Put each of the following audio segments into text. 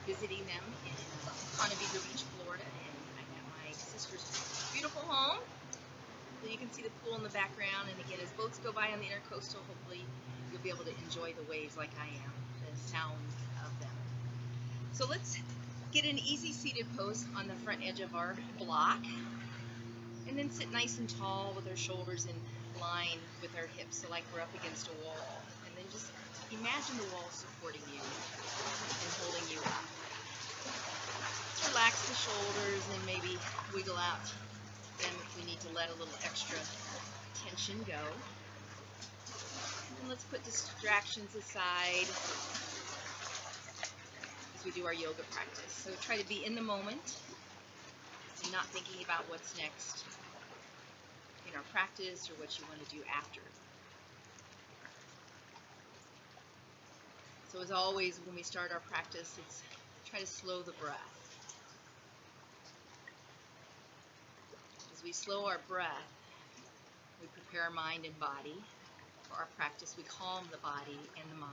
visiting them in Ponte Vedra Beach, Florida, and I'm at my sister's beautiful home. So you can see the pool in the background, and again, as boats go by on the intercoastal, hopefully you'll be able to enjoy the waves like I am, the sound of them. So let's get an easy seated pose on the front edge of our block, and then sit nice and tall with our shoulders in line with our hips, so like we're up against a wall. And then just imagine the wall supporting you and holding you up. Let's relax the shoulders and maybe wiggle out them if we need to let a little extra tension go. And let's put distractions aside as we do our yoga practice. So try to be in the moment and not thinking about what's next in our practice or what you want to do after. So as always, when we start our practice, it's try to slow the breath. As we slow our breath, we prepare our mind and body for our practice. We calm the body and the mind.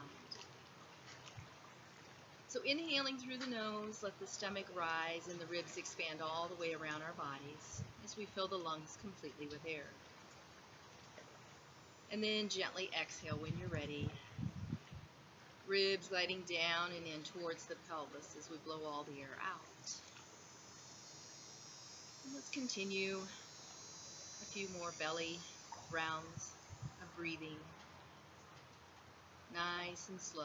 So inhaling through the nose, let the stomach rise and the ribs expand all the way around our bodies as we fill the lungs completely with air. And then gently exhale when you're ready. Ribs gliding down and in towards the pelvis as we blow all the air out. And let's continue a few more belly rounds of breathing, nice and slow.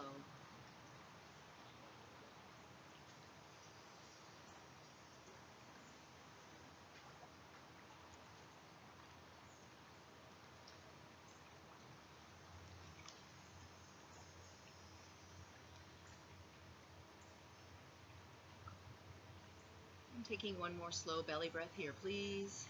And taking one more slow belly breath here, please.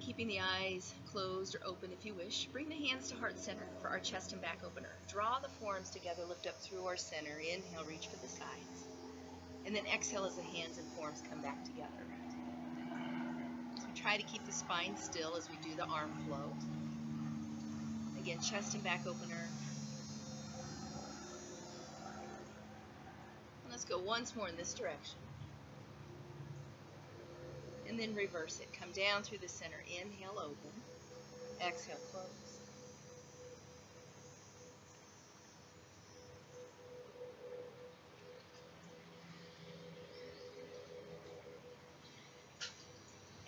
Keeping the eyes closed or open if you wish. Bring the hands to heart center for our chest and back opener. Draw the forearms together, lift up through our center. Inhale, reach for the sides. And then exhale as the hands and forearms come back together. So try to keep the spine still as we do the arm flow. Again, chest and back opener. And let's go once more in this direction. And then reverse it. Come down through the center. Inhale, open. Exhale, close.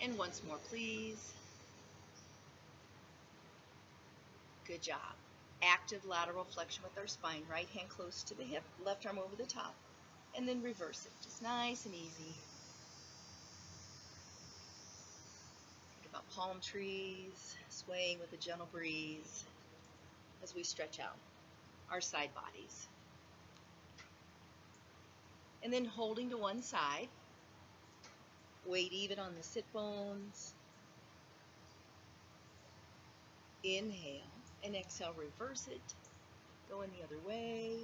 And once more, please. Good job. Active lateral flexion with our spine. Right hand close to the hip, left arm over the top. And then reverse it. Just nice and easy. Think about palm trees, swaying with a gentle breeze as we stretch out our side bodies. And then holding to one side. Weight even on the sit bones. Inhale and exhale, reverse it. Going the other way.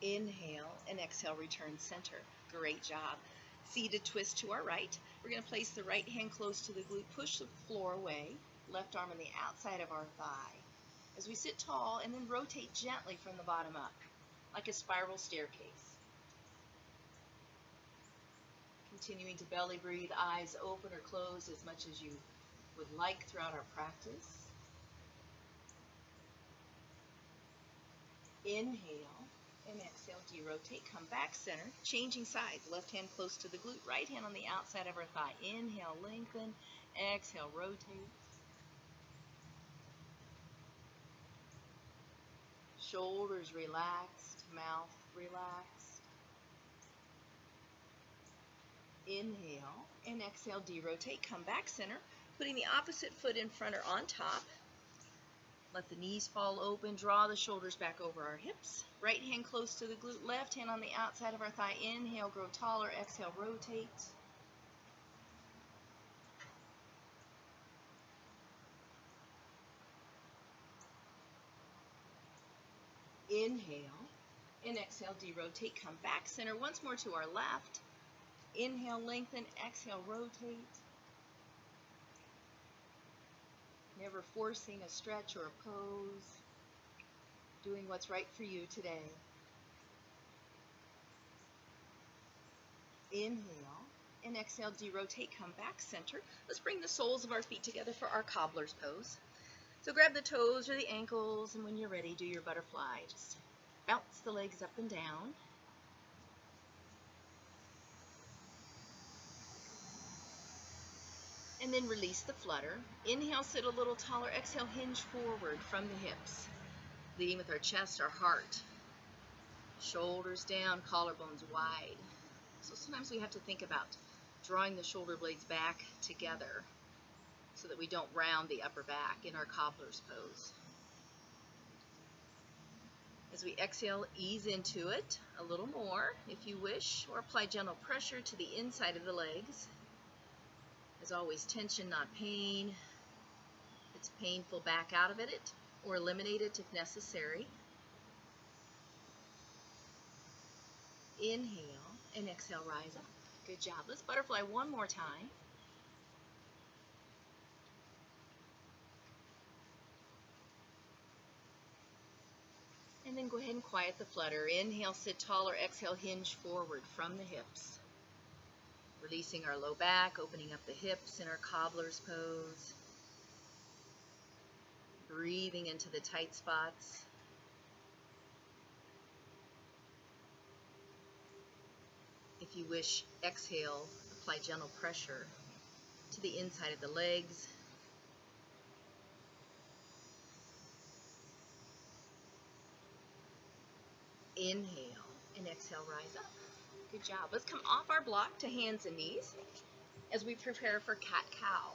Inhale and exhale, return center. Great job. Seated twist to our right. We're going to place the right hand close to the glute, push the floor away, left arm on the outside of our thigh. As we sit tall and then rotate gently from the bottom up, like a spiral staircase. Continuing to belly breathe, eyes open or closed as much as you would like throughout our practice. Inhale and exhale, derotate, come back center, changing sides, left hand close to the glute, right hand on the outside of our thigh. Inhale, lengthen, exhale, rotate. Shoulders relaxed, mouth relaxed. Inhale and exhale, derotate, come back center, putting the opposite foot in front or on top. Let the knees fall open, draw the shoulders back over our hips. Right hand close to the glute, left hand on the outside of our thigh. Inhale, grow taller, exhale, rotate. Inhale and exhale, derotate, come back center. Once more to our left. Inhale, lengthen, exhale, rotate. Never forcing a stretch or a pose. Doing what's right for you today. Inhale and exhale, derotate, come back center. Let's bring the soles of our feet together for our cobbler's pose. So grab the toes or the ankles, and when you're ready, do your butterfly. Just bounce the legs up and down. And then release the flutter. Inhale, sit a little taller. Exhale, hinge forward from the hips. Leading with our chest, our heart. Shoulders down, collarbones wide. So sometimes we have to think about drawing the shoulder blades back together so that we don't round the upper back in our cobbler's pose. As we exhale, ease into it a little more if you wish, or apply gentle pressure to the inside of the legs. As always, tension, not pain. If it's painful, back out of it or eliminate it if necessary. Inhale and exhale, rise up. Good job. Let's butterfly one more time. And then go ahead and quiet the flutter. Inhale, sit taller. Exhale, hinge forward from the hips. Releasing our low back, opening up the hips in our cobbler's pose. Breathing into the tight spots. If you wish, exhale, apply gentle pressure to the inside of the legs. Inhale and exhale, rise up. Good job. Let's come off our block to hands and knees as we prepare for cat-cow.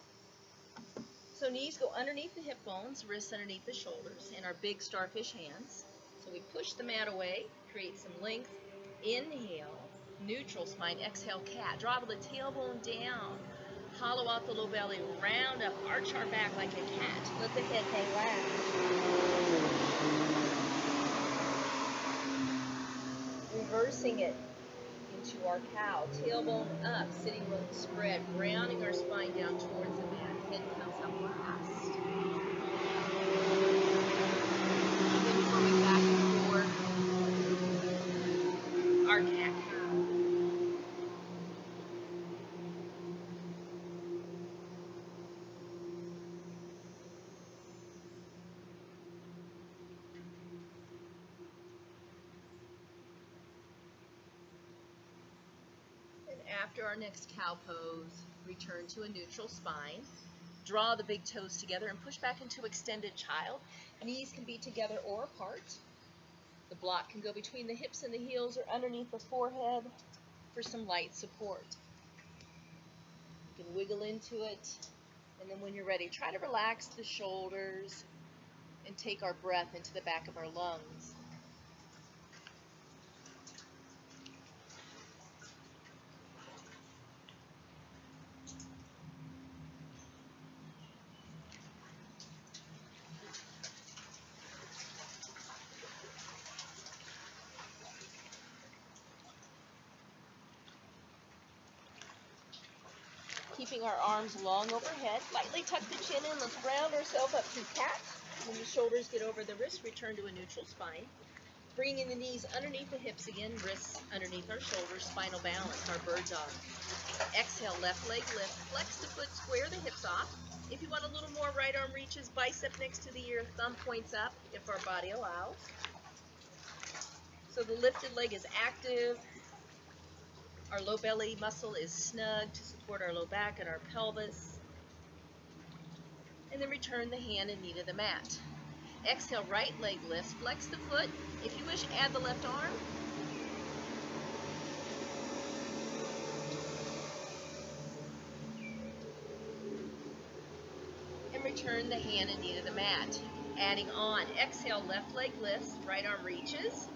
So knees go underneath the hip bones, wrists underneath the shoulders, and our big starfish hands. So we push the mat away, create some length. Inhale, neutral spine. Exhale, cat. Draw the tailbone down. Hollow out the low belly, round up, arch our back like a cat. Let the head hang flat. Reversing it into our cow. Tailbone up, sitting bones spread, rounding our spine down towards the mat. Head comes up last. Then coming back and forth. Our cat cow. After our next cow pose, return to a neutral spine. Draw the big toes together and push back into extended child. Knees can be together or apart. The block can go between the hips and the heels or underneath the forehead for some light support. You can wiggle into it, and then when you're ready, try to relax the shoulders and take our breath into the back of our lungs. Keeping our arms long overhead, lightly tuck the chin in. Let's round ourselves up to cat. When the shoulders get over the wrists, return to a neutral spine. Bringing the knees underneath the hips again, wrists underneath our shoulders, spinal balance, our bird dog. Exhale, left leg lift, flex the foot, square the hips off. If you want a little more, right arm reaches, bicep next to the ear, thumb points up if our body allows. So the lifted leg is active. Our low belly muscle is snug to support our low back and our pelvis. And then return the hand and knee to the mat. Exhale, right leg lifts, flex the foot. If you wish, add the left arm. And return the hand and knee to the mat. Adding on, exhale, left leg lifts, right arm reaches.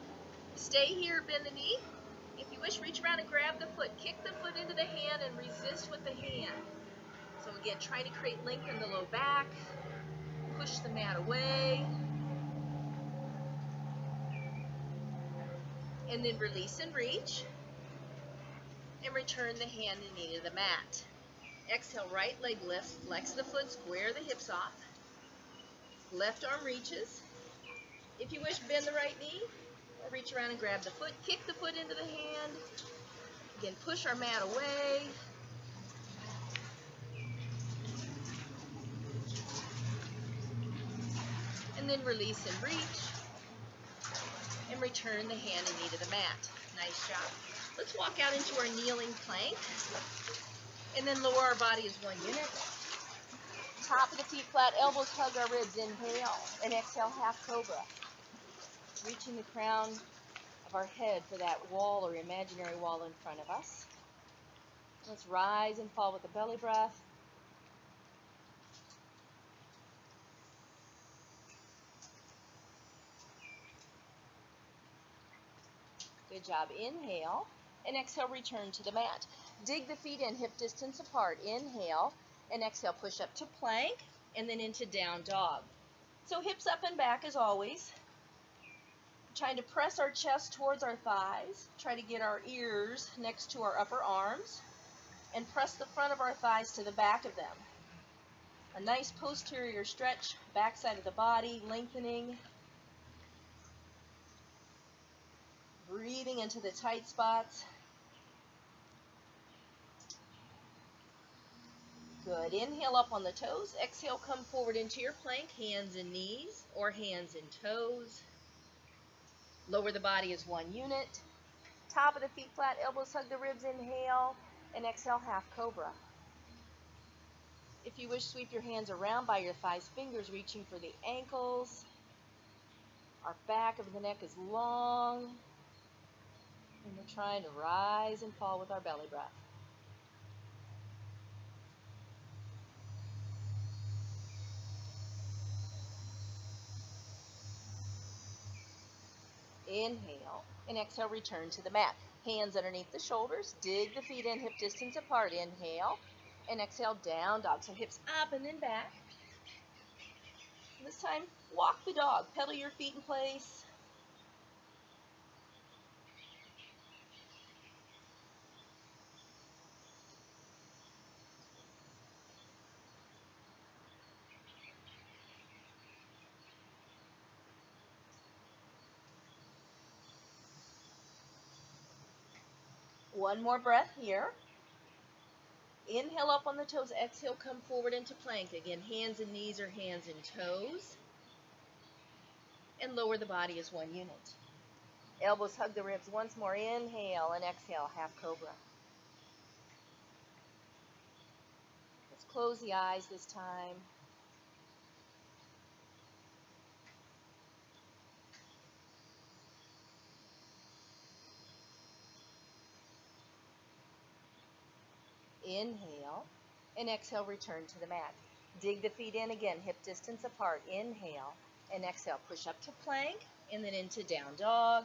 Stay here, bend the knee. If you wish, reach around and grab the foot. Kick the foot into the hand and resist with the hand. So again, trying to create length in the low back. Push the mat away. And then release and reach. And return the hand and knee to the mat. Exhale, right leg lifts, flex the foot, square the hips off. Left arm reaches. If you wish, bend the right knee, or reach around and grab the foot. Kick the foot into the hand. Again, push our mat away. And then release and reach. And return the hand and knee to the mat. Nice job. Let's walk out into our kneeling plank. And then lower our body as one unit. Top of the feet flat, elbows hug our ribs. Inhale and exhale, half cobra. Reaching the crown of our head for that wall or imaginary wall in front of us. Let's rise and fall with a belly breath. Good job. Inhale and exhale, return to the mat. Dig the feet in, hip distance apart. Inhale and exhale, push up to plank and then into down dog. So hips up and back as always. Trying to press our chest towards our thighs. Try to get our ears next to our upper arms and press the front of our thighs to the back of them. A nice posterior stretch, back side of the body, lengthening. Breathing into the tight spots. Good. Inhale up on the toes. Exhale, come forward into your plank, hands and knees or hands and toes. Lower the body as one unit. Top of the feet flat, elbows hug the ribs. Inhale and exhale, half cobra. If you wish, sweep your hands around by your thighs, fingers reaching for the ankles. Our back of the neck is long. And we're trying to rise and fall with our belly breath. Inhale and exhale, return to the mat. Hands underneath the shoulders. Dig the feet in, hip distance apart. Inhale and exhale, down dog. So hips up and then back. This time, walk the dog. Pedal your feet in place. One more breath here. Inhale up on the toes. Exhale, come forward into plank. Again, hands and knees or hands and toes. And lower the body as one unit. Elbows hug the ribs once more. Inhale and exhale, half cobra. Let's close the eyes this time. Inhale and exhale, return to the mat. Dig the feet in again, hip distance apart. Inhale and exhale, push up to plank and then into down dog.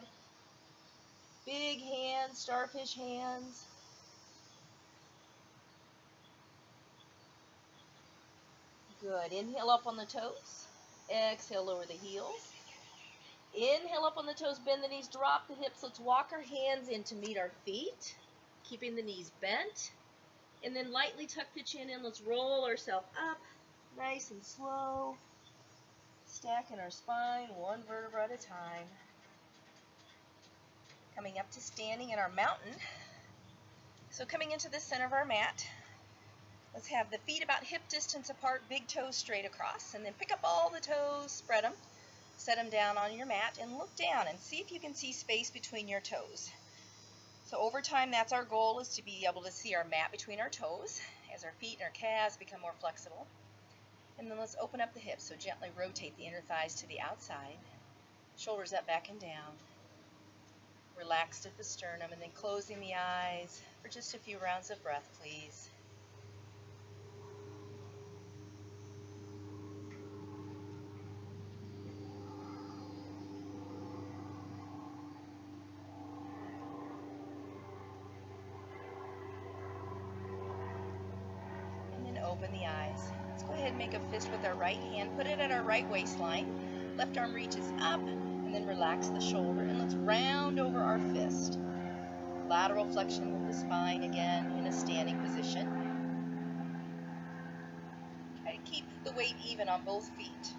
Big hands, starfish hands. Good. Inhale up on the toes. Exhale, lower the heels. Inhale up on the toes, bend the knees, drop the hips. Let's walk our hands in to meet our feet, keeping the knees bent. And then lightly tuck the chin in. Let's roll ourselves up, nice and slow. Stacking our spine, one vertebra at a time. Coming up to standing in our mountain. So coming into the center of our mat, let's have the feet about hip distance apart, big toes straight across. And then pick up all the toes, spread them, set them down on your mat, and look down and see if you can see space between your toes. So over time, that's our goal, is to be able to see our mat between our toes as our feet and our calves become more flexible. And then let's open up the hips. So gently rotate the inner thighs to the outside. Shoulders up, back, and down. Relaxed at the sternum, and then closing the eyes for just a few rounds of breath, please. Open the eyes. Let's go ahead and make a fist with our right hand. Put it at our right waistline. Left arm reaches up, and then relax the shoulder. And let's round over our fist. Lateral flexion of the spine again in a standing position. Try to keep the weight even on both feet.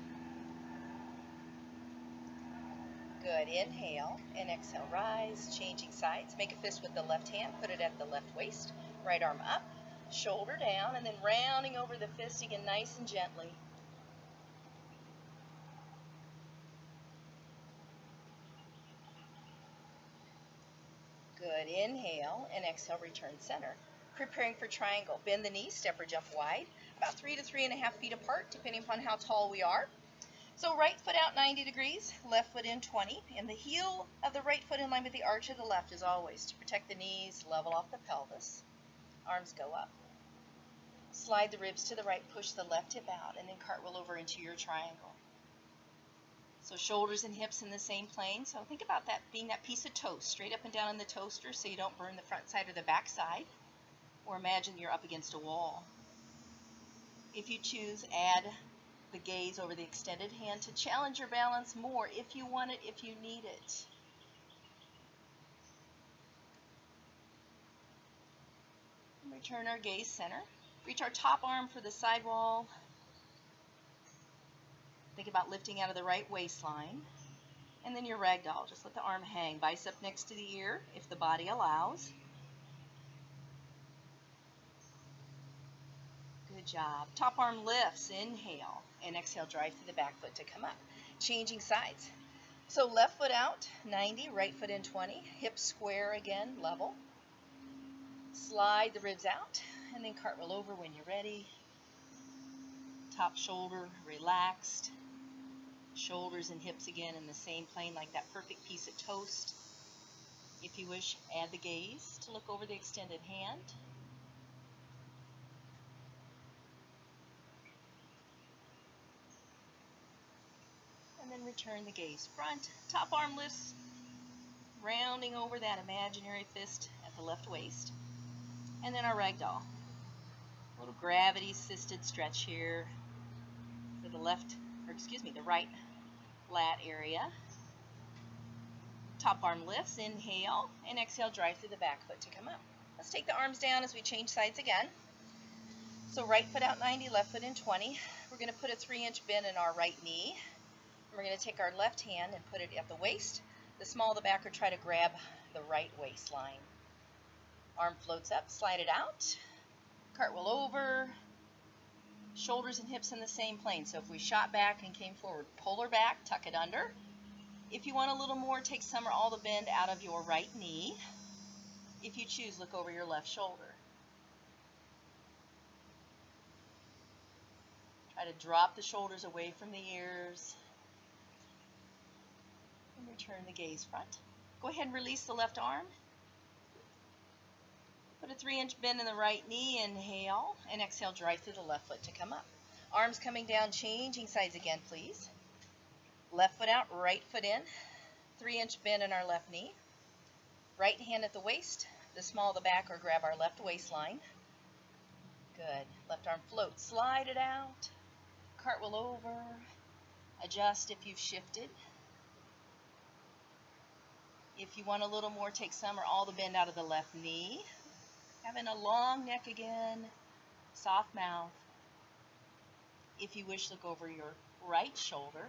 Good. Inhale and exhale. Rise, changing sides. Make a fist with the left hand. Put it at the left waist. Right arm up, shoulder down, and then rounding over the fist again, nice and gently. Good. Inhale and exhale. Return center. Preparing for triangle. Bend the knees, step or jump wide, about 3 to 3.5 feet apart, depending upon how tall we are. So right foot out 90 degrees, left foot in 20, and the heel of the right foot in line with the arch of the left as always. To protect the knees, level off the pelvis. Arms go up. Slide the ribs to the right, push the left hip out, and then cartwheel over into your triangle. So shoulders and hips in the same plane. So think about that being that piece of toast, straight up and down in the toaster so you don't burn the front side or the back side. Or imagine you're up against a wall. If you choose, add the gaze over the extended hand to challenge your balance more if you want it, if you need it. And return our gaze center. Reach our top arm for the sidewall. Think about lifting out of the right waistline. And then your ragdoll. Just let the arm hang. Bicep next to the ear if the body allows. Good job. Top arm lifts. Inhale. And exhale, drive through the back foot to come up. Changing sides. So left foot out, 90. Right foot in 20. Hips square again, level. Slide the ribs out. And then cartwheel over when you're ready. Top shoulder relaxed. Shoulders and hips again in the same plane like that perfect piece of toast. If you wish, add the gaze to look over the extended hand. And then return the gaze front. Top arm lifts, rounding over that imaginary fist at the left waist. And then our ragdoll. A little gravity-assisted stretch here for the the right lat area. Top arm lifts, inhale, and exhale, drive through the back foot to come up. Let's take the arms down as we change sides again. So right foot out 90, left foot in 20. We're going to put a 3-inch bend in our right knee. We're going to take our left hand and put it at the waist, the small of the back, or try to grab the right waistline. Arm floats up, slide it out, cartwheel over, shoulders and hips in the same plane. So if we shot back and came forward, pull her back, tuck it under. If you want a little more, take some or all the bend out of your right knee. If you choose, look over your left shoulder. Try to drop the shoulders away from the ears. And return the gaze front. Go ahead and release the left arm. Put a 3-inch bend in the right knee, inhale, and exhale, drive through the left foot to come up. Arms coming down, changing sides again, please. Left foot out, right foot in. 3-inch bend in our left knee. Right hand at the waist, the small of the back, or grab our left waistline. Good. Left arm floats, slide it out. Cartwheel over. Adjust if you've shifted. If you want a little more, take some or all the bend out of the left knee. Having a long neck again, soft mouth. If you wish, look over your right shoulder.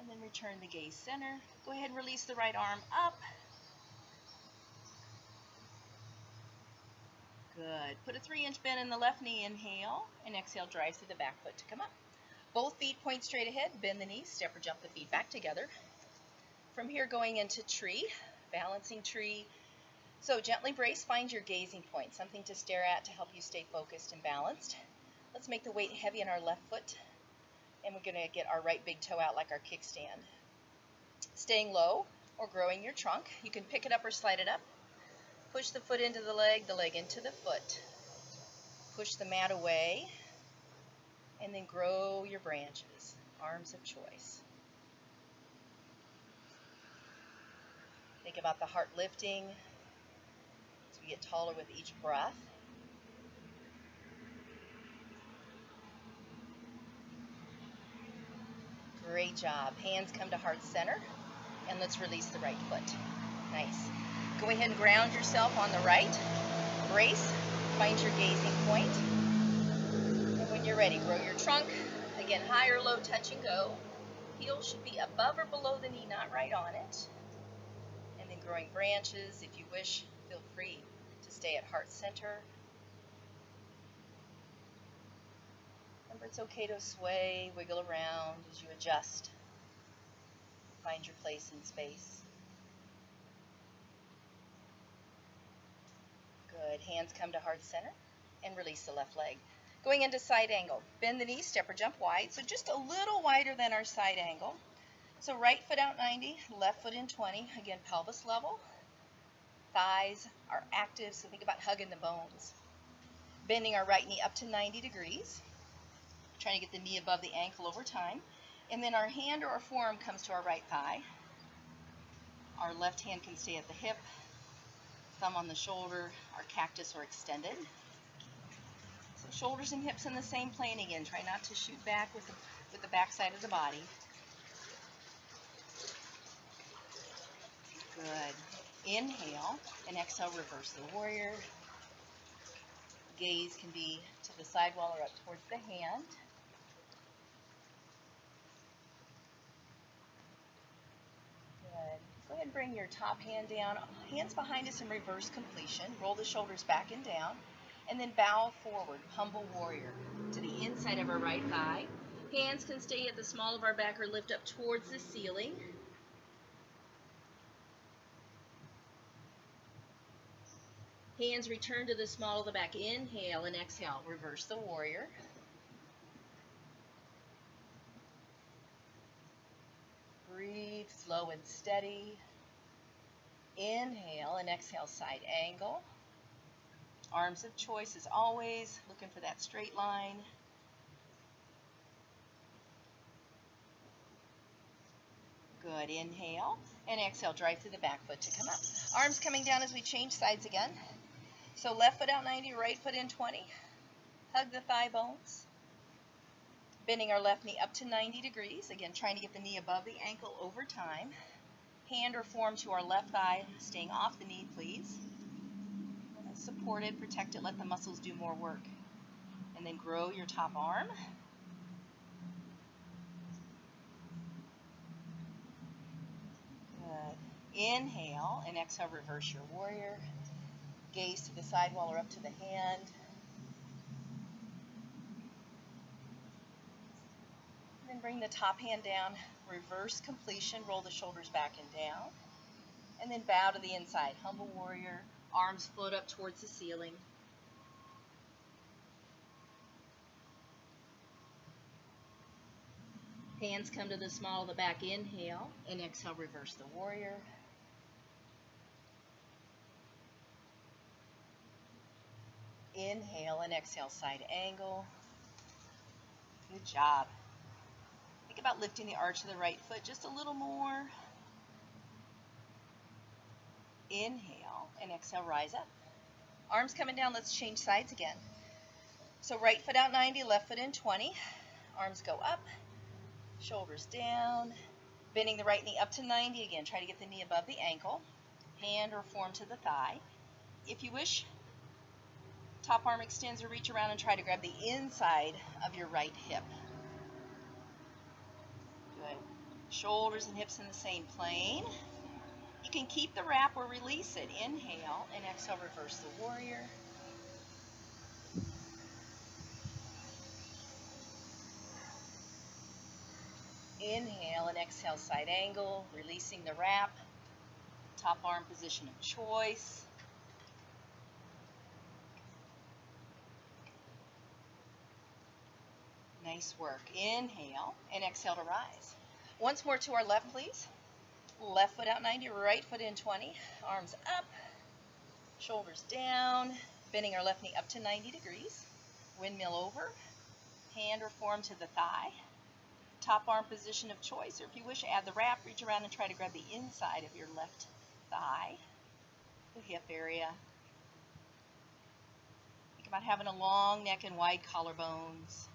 And then return the gaze center. Go ahead and release the right arm up. Good. Put a 3-inch bend in the left knee, inhale, and exhale, drive through the back foot to come up. Both feet point straight ahead, bend the knees, step or jump the feet back together. From here, going into tree, balancing tree. So gently brace, find your gazing point, something to stare at to help you stay focused and balanced. Let's make the weight heavy on our left foot, and we're going to get our right big toe out like our kickstand. Staying low or growing your trunk, you can pick it up or slide it up. Push the foot into the leg into the foot. Push the mat away, and then grow your branches, arms of choice. Think about the heart lifting as we get taller with each breath. Great job. Hands come to heart center, and let's release the right foot. Nice. Go ahead and ground yourself on the right. Brace. Find your gazing point. And when you're ready, grow your trunk. Again, high or low, touch and go. Heel should be above or below the knee, not right on it. And then growing branches. If you wish, feel free to stay at heart center. Remember, it's okay to sway, wiggle around as you adjust. Find your place in space. Good. Hands come to heart center and release the left leg. Going into side angle. Bend the knee, step or jump wide. So just a little wider than our side angle. So right foot out 90, left foot in 20. Again, pelvis level. Thighs are active, so think about hugging the bones. Bending our right knee up to 90 degrees. Trying to get the knee above the ankle over time. And then our hand or our forearm comes to our right thigh. Our left hand can stay at the hip. Thumb on the shoulder. Our cactus are extended. So shoulders and hips in the same plane again. Try not to shoot back with the back side of the body. Good. Inhale and exhale, reverse the warrior. Gaze can be to the side wall or up towards the hand. Good. Go ahead and bring your top hand down, hands behind us in reverse completion. Roll the shoulders back and down, and then bow forward, humble warrior, to the inside of our right thigh. Hands can stay at the small of our back or lift up towards the ceiling. Hands return to the small of the back. Inhale and exhale. Reverse the warrior. Breathe slow and steady. Inhale and exhale, side angle. Arms of choice as always, looking for that straight line. Good. Inhale and exhale, drive through the back foot to come up. Arms coming down as we change sides again. So left foot out 90, right foot in 20. Hug the thigh bones. Bending our left knee up to 90 degrees. Again, trying to get the knee above the ankle over time. Hand or form to our left thigh, staying off the knee, please. Support it, protect it, let the muscles do more work. And then grow your top arm. Good. Inhale and exhale, reverse your warrior. Gaze to the side wall or up to the hand. And then bring the top hand down, reverse completion, roll the shoulders back and down. And then bow to the inside, humble warrior, arms float up towards the ceiling. Hands come to the small of the back, inhale, and exhale, reverse the warrior. Inhale and exhale, side angle. Good job. Think about lifting the arch of the right foot just a little more. Inhale and exhale, rise up. Arms coming down, let's change sides again. So right foot out 90, left foot in 20. Arms go up, shoulders down. Bending the right knee up to 90 again. Try to get the knee above the ankle. Hand or form to the thigh. If you wish, top arm extends or reach around and try to grab the inside of your right hip. Good. Shoulders and hips in the same plane. You can keep the wrap or release it. Inhale and exhale, reverse the warrior. Inhale and exhale, side angle, releasing the wrap. Top arm position of choice. Nice work. Inhale and exhale to rise. Once more to our left, please. Left foot out 90, right foot in 20. Arms up, shoulders down. Bending our left knee up to 90 degrees. Windmill over. Hand or form to the thigh. Top arm position of choice, or if you wish, add the wrap, reach around and try to grab the inside of your left thigh, the hip area. Think about having a long neck and wide collarbones.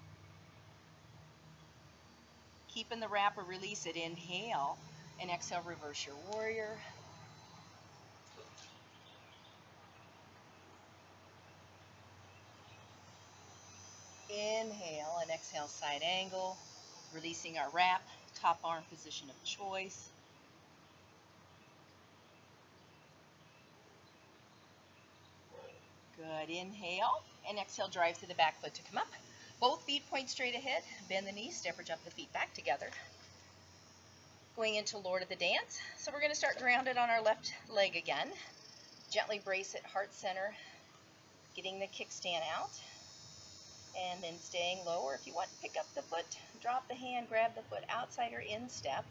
Keeping the wrap or release it. Inhale and exhale, reverse your warrior. Inhale exhale, side angle. Releasing our wrap, top arm position of choice. Good, inhale, and exhale, drive through the back foot to come up. Both feet point straight ahead, bend the knees, step or jump the feet back together. Going into Lord of the Dance. So we're going to start grounded on our left leg again. Gently brace at heart center, getting the kickstand out. And then staying low, or if you want, pick up the foot, drop the hand, grab the foot outside or in step.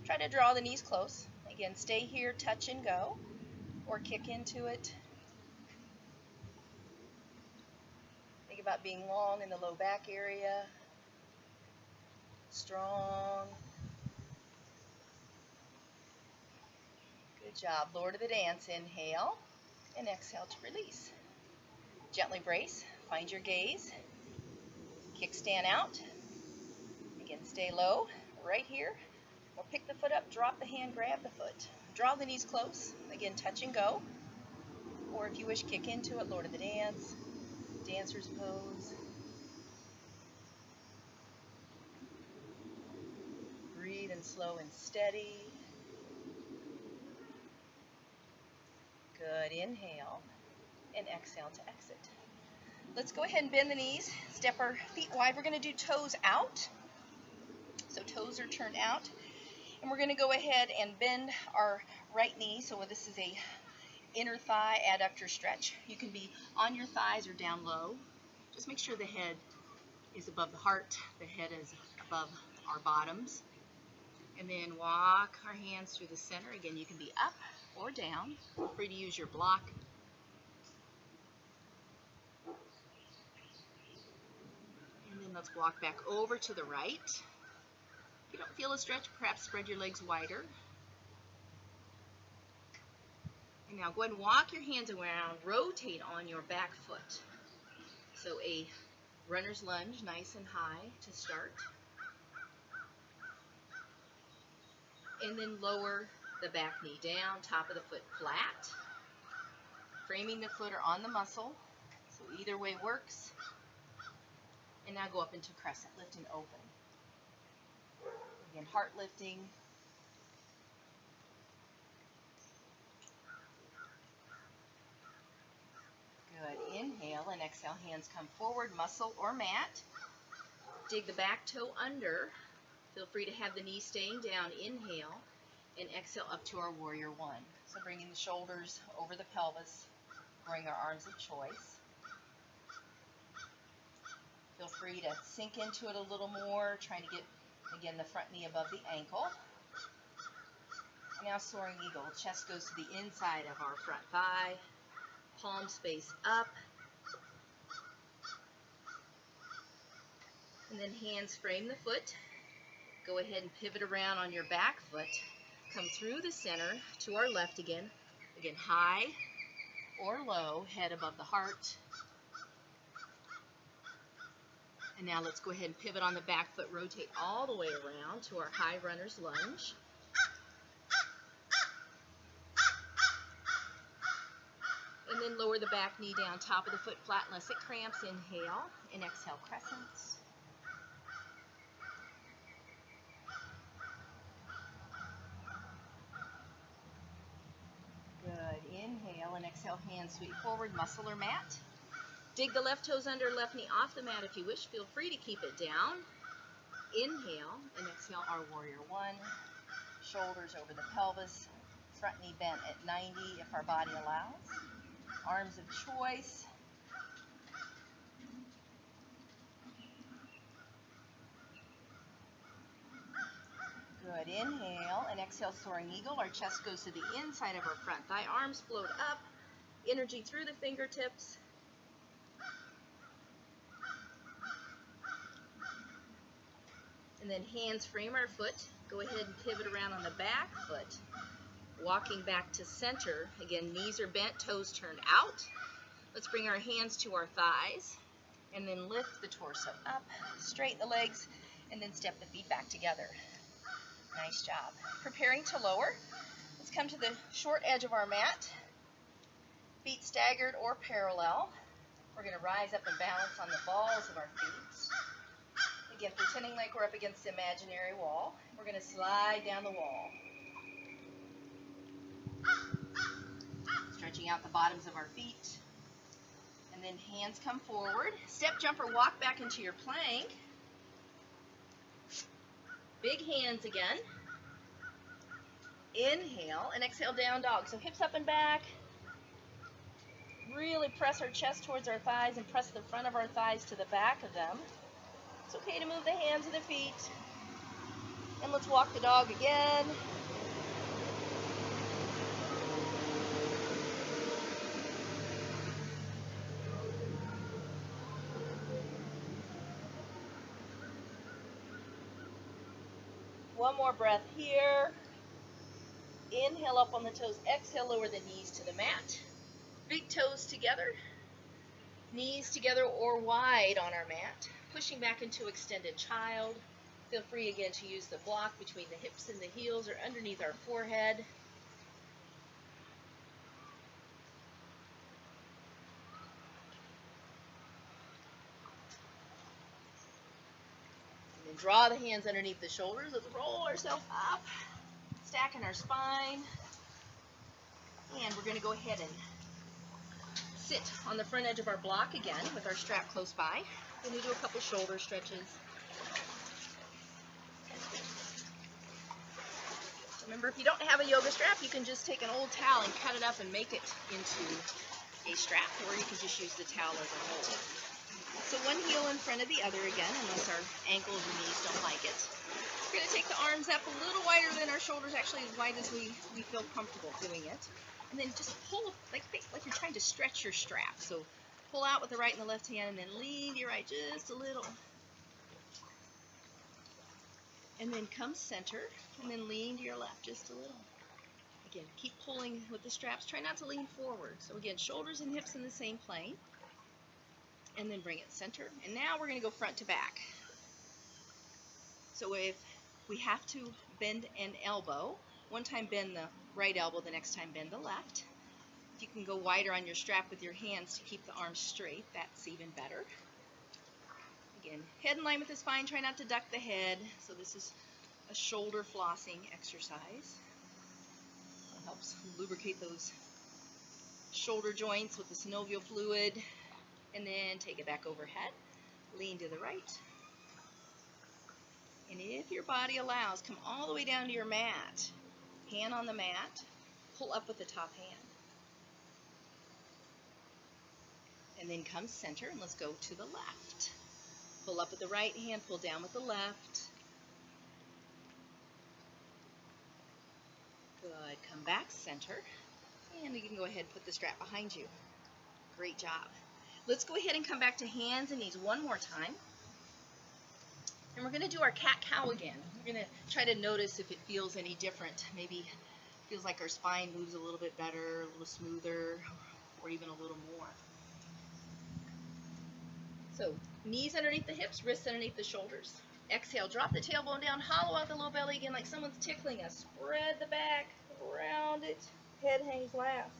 Try to draw the knees close. Again, stay here, touch and go, or kick into it. Think about being long in the low back area. Strong. Good job. Lord of the Dance. Inhale and exhale to release. Gently brace. Find your gaze. Kickstand out. Again, stay low right here. Or pick the foot up, drop the hand, grab the foot. Draw the knees close. Again, touch and go. Or if you wish, kick into it. Lord of the Dance. Dancer's pose. Breathe and slow and steady. Good. Inhale and exhale to exit. Let's go ahead and bend the knees. Step our feet wide. We're going to do toes out. So toes are turned out. And we're going to go ahead and bend our right knee. So this is a inner thigh adductor stretch. You can be on your thighs or down low. Just make sure the head is above the heart. The head is above our bottoms. And then walk our hands through the center. Again, you can be up or down. Feel free to use your block. And then let's walk back over to the right. If you don't feel a stretch, perhaps spread your legs wider. And now go ahead and walk your hands around, rotate on your back foot. So a runner's lunge, nice and high to start. And then lower the back knee down, top of the foot flat. Framing the foot or on the muscle. So either way works. And now go up into crescent, lift and open. Again, heart lifting. Good. Inhale and exhale. Hands come forward, muscle or mat. Dig the back toe under. Feel free to have the knee staying down. Inhale and exhale up to our warrior one. So bringing the shoulders over the pelvis. Bring our arms of choice. Feel free to sink into it a little more. Trying to get, again, the front knee above the ankle. Now soaring eagle. Chest goes to the inside of our front thigh. Palms face up. And then hands frame the foot. Go ahead and pivot around on your back foot. Come through the center to our left again. Again, high or low, head above the heart. And now let's go ahead and pivot on the back foot, rotate all the way around to our high runner's lunge. And then lower the back knee down, top of the foot flat unless it cramps. Inhale and exhale, crescent. Good. Inhale and exhale, hands sweep forward, muscle or mat. Dig the left toes under, left knee off the mat if you wish. Feel free to keep it down. Inhale and exhale our warrior one. Shoulders over the pelvis. Front knee bent at 90 if our body allows. Arms of choice. Good. Inhale and exhale, soaring eagle. Our chest goes to the inside of our front thigh. Arms float up. Energy through the fingertips. And then hands frame our foot. Go ahead and pivot around on the back foot. Walking back to center. Again, knees are bent, toes turned out. Let's bring our hands to our thighs. And then lift the torso up. Straighten the legs. And then step the feet back together. Nice job. Preparing to lower. Let's come to the short edge of our mat. Feet staggered or parallel. We're going to rise up and balance on the balls of our feet. Again, pretending like we're up against the imaginary wall. We're going to slide down the wall. Stretching out the bottoms of our feet. And then hands come forward. Step, jump, or walk back into your plank. Big hands again. Inhale and exhale, down dog. So hips up and back. Really press our chest towards our thighs and press the front of our thighs to the back of them. It's okay to move the hands and the feet. And let's walk the dog again. One more breath here. Inhale up on the toes. Exhale, lower the knees to the mat. Big toes together. Knees together or wide on our mat. Pushing back into extended child. Feel free again to use the block between the hips and the heels or underneath our forehead. And then draw the hands underneath the shoulders. Let's roll ourselves up. Stacking our spine. And we're going to go ahead and sit on the front edge of our block again with our strap close by. We're going to do a couple shoulder stretches. Remember, if you don't have a yoga strap, you can just take an old towel and cut it up and make it into a strap, or you can just use the towel as a hold. So one heel in front of the other again, unless our ankles or knees don't like it. We're going to take the arms up a little wider than our shoulders, actually as wide as we feel comfortable doing it. And then just pull, like you're trying to stretch your strap. So pull out with the right and the left hand, and then lean to your right just a little. And then come center, and then lean to your left just a little. Again, keep pulling with the straps. Try not to lean forward. So again, shoulders and hips in the same plane. And then bring it center. And now we're going to go front to back. So if we have to bend an elbow, one time bend the right elbow, the next time bend the left. If you can go wider on your strap with your hands to keep the arms straight, that's even better. Again, head in line with the spine, try not to duck the head. So this is a shoulder flossing exercise. It helps lubricate those shoulder joints with the synovial fluid. And then take it back overhead. Lean to the right. And if your body allows, come all the way down to your mat. Hand on the mat. Pull up with the top hand. And then come center, and let's go to the left. Pull up with the right hand, pull down with the left. Good. Come back center. And you can go ahead and put the strap behind you. Great job. Let's go ahead and come back to hands and knees one more time. And we're going to do our cat-cow again. We're going to try to notice if it feels any different. Maybe it feels like our spine moves a little bit better, a little smoother, or even a little more. So knees underneath the hips, wrists underneath the shoulders. Exhale, drop the tailbone down, hollow out the low belly again like someone's tickling us. Spread the back, round it, head hangs last.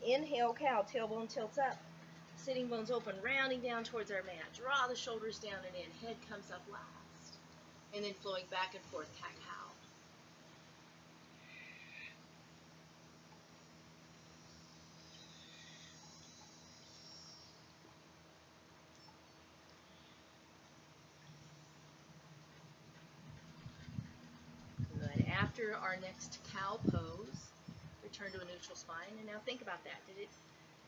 Inhale, cow, tailbone tilts up. Sitting bones open, rounding down towards our mat. Draw the shoulders down and in, head comes up last. And then flowing back and forth, cat-cow. Good. After our next cow pose, return to a neutral spine. And now think about that. Did it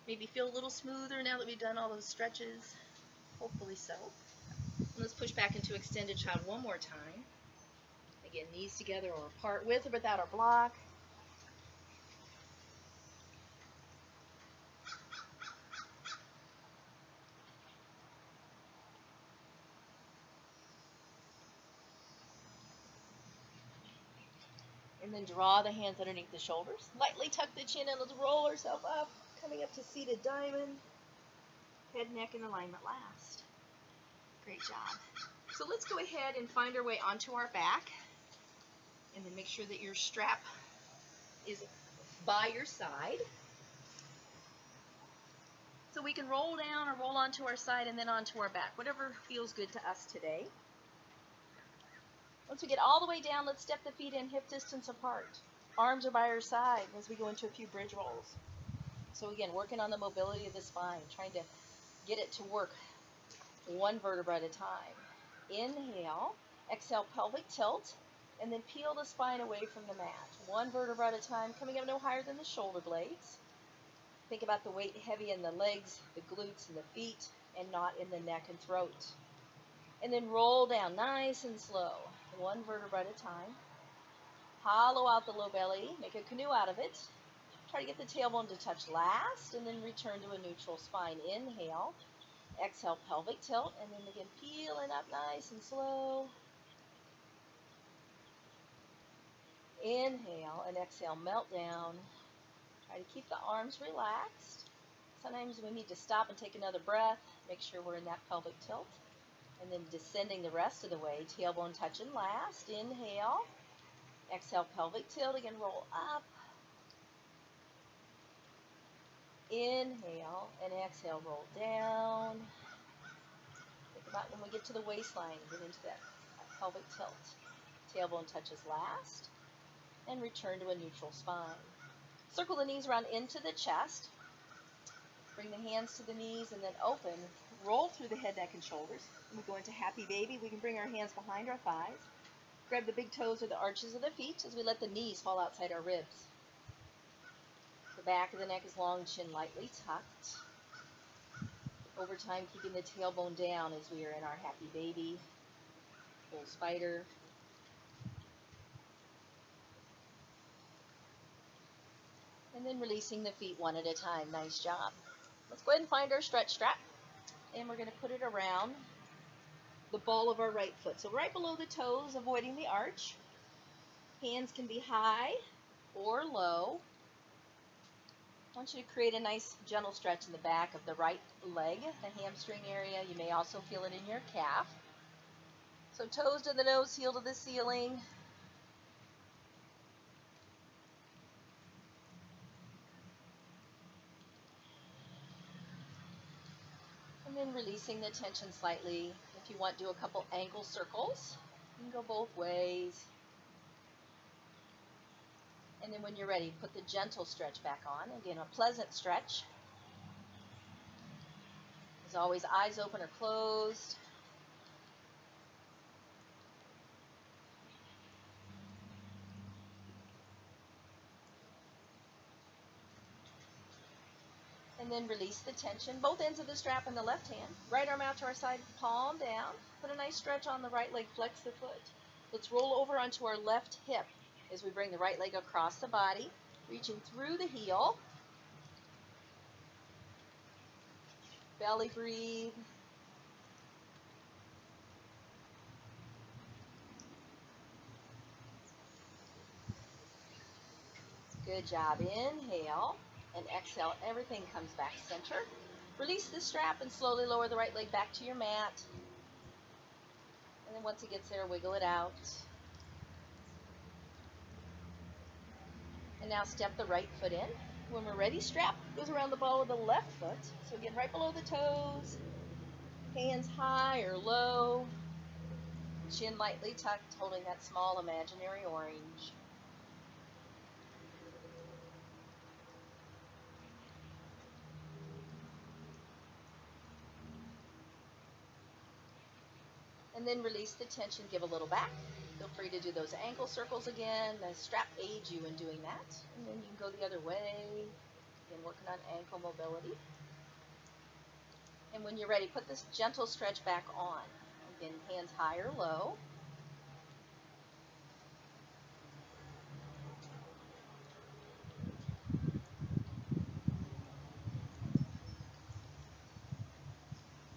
maybe feel a little smoother now that we've done all those stretches? Hopefully so. And let's push back into extended child one more time. Again, knees together or apart, with or without our block. And then draw the hands underneath the shoulders. Lightly tuck the chin and let's roll ourselves up. Coming up to seated diamond. Head, neck in alignment last. Great job. So let's go ahead and find our way onto our back. And then make sure that your strap is by your side. So we can roll down or roll onto our side and then onto our back. Whatever feels good to us today. Once we get all the way down, let's step the feet in hip distance apart. Arms are by our side as we go into a few bridge rolls. So again, working on the mobility of the spine, trying to get it to work one vertebra at a time. Inhale, exhale, pelvic tilt, and then peel the spine away from the mat. One vertebra at a time, coming up no higher than the shoulder blades. Think about the weight heavy in the legs, the glutes, and the feet, and not in the neck and throat. And then roll down nice and slow, one vertebra at a time. Hollow out the low belly, make a canoe out of it. Try to get the tailbone to touch last, and then return to a neutral spine. Inhale, exhale, pelvic tilt, and then again, peeling up nice and slow. Inhale and exhale, melt down. Try to keep the arms relaxed. Sometimes we need to stop and take another breath, make sure we're in that pelvic tilt. And then descending the rest of the way, tailbone touching last. Inhale, exhale, pelvic tilt, again, roll up. Inhale and exhale, roll down. Think about when we get to the waistline, get into that pelvic tilt. Tailbone touches last, and return to a neutral spine. Circle the knees around into the chest. Bring the hands to the knees and then open. Roll through the head, neck, and shoulders. And we go into happy baby. We can bring our hands behind our thighs. Grab the big toes or the arches of the feet as we let the knees fall outside our ribs. The back of the neck is long, chin lightly tucked. Over time, keeping the tailbone down as we are in our happy baby, full spider. And then releasing the feet one at a time. Nice job. Let's go ahead and find our stretch strap. And we're going to put it around the ball of our right foot. So right below the toes, avoiding the arch. Hands can be high or low. I want you to create a nice gentle stretch in the back of the right leg, the hamstring area. You may also feel it in your calf. So toes to the nose, heel to the ceiling. And then releasing the tension slightly. If you want, do a couple ankle circles. You can go both ways. And then when you're ready, put the gentle stretch back on. Again, a pleasant stretch. As always, eyes open or closed. And then release the tension. Both ends of the strap in the left hand. Right arm out to our side, palm down. Put a nice stretch on the right leg, flex the foot. Let's roll over onto our left hip as we bring the right leg across the body, reaching through the heel. Belly breathe. Good job. Inhale and exhale. Everything comes back center. Release the strap and slowly lower the right leg back to your mat. And then once it gets there, wiggle it out. And now step the right foot in. When we're ready, strap goes around the ball of the left foot. So again, right below the toes. Hands high or low. Chin lightly tucked, holding that small imaginary orange. And then release the tension, give a little back. Feel free to do those ankle circles again. The strap aids you in doing that. And then you can go the other way. Again, working on ankle mobility. And when you're ready, put this gentle stretch back on. Again, hands high or low.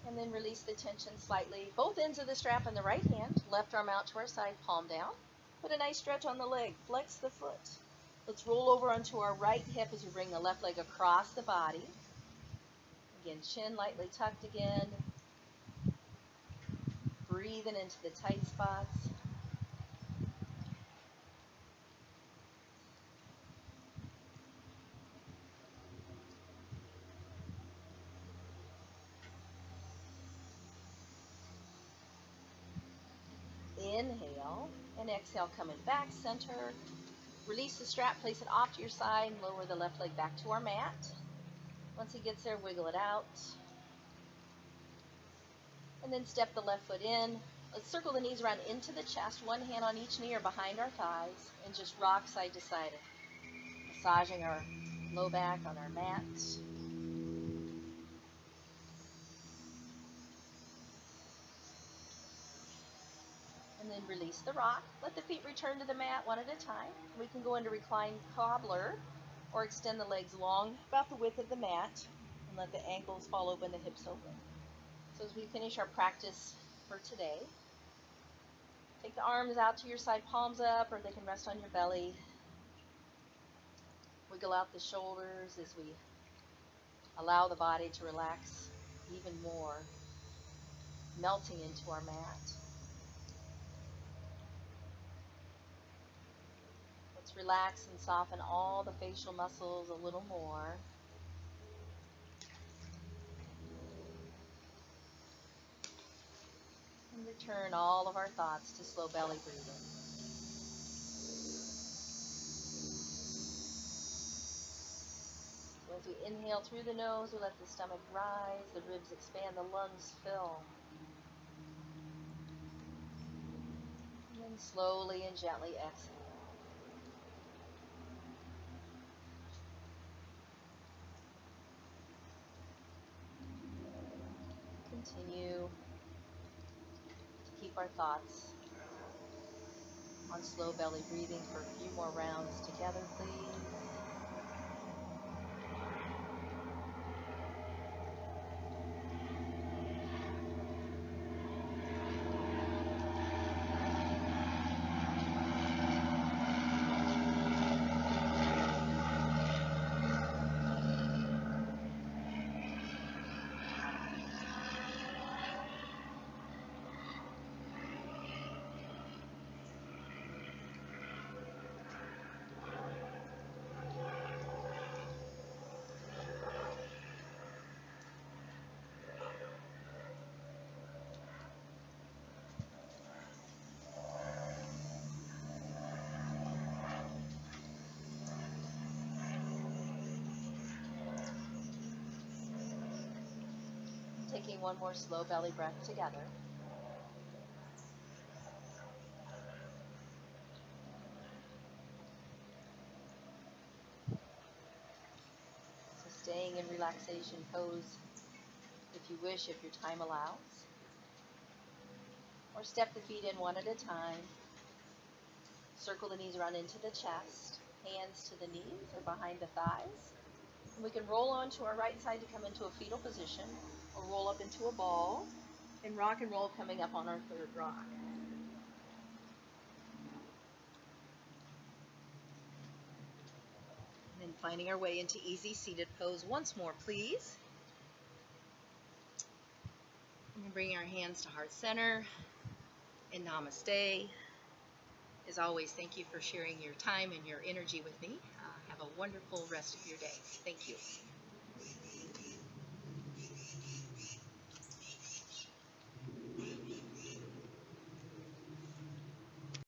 And then release the tension slightly. Both ends of the strap in the right hand. Left arm out to our side, palm down. Put a nice stretch on the leg. Flex the foot. Let's roll over onto our right hip as we bring the left leg across the body. Again, chin lightly tucked again. Breathing into the tight spots. Inhale And exhale, coming back, center. Release the strap, place it off to your side, and lower the left leg back to our mat. Once he gets there, wiggle it out. And then step the left foot in. Let's circle the knees around into the chest, one hand on each knee or behind our thighs, and just rock side to side, massaging our low back on our mat. And then release the rock. Let the feet return to the mat one at a time. We can go into reclined cobbler or extend the legs long, about the width of the mat, and let the ankles fall open, the hips open. So as we finish our practice for today, take the arms out to your side, palms up, or they can rest on your belly. Wiggle out the shoulders as we allow the body to relax even more, melting into our mat. Let's relax and soften all the facial muscles a little more. And return all of our thoughts to slow belly breathing. So as we inhale through the nose, we let the stomach rise, the ribs expand, the lungs fill. And then slowly and gently exhale. Continue to keep our thoughts on slow belly breathing for a few more rounds together, please. Taking one more slow belly breath together. So staying in relaxation pose if you wish, if your time allows. Or step the feet in one at a time. Circle the knees around into the chest, hands to the knees or behind the thighs. And we can roll onto our right side to come into a fetal position, or roll up into a ball, and roll coming up on our third rock. And then finding our way into easy seated pose once more, please. And bringing our hands to heart center and Namaste. As always, thank you for sharing your time and your energy with me. Have a wonderful rest of your day. Thank you.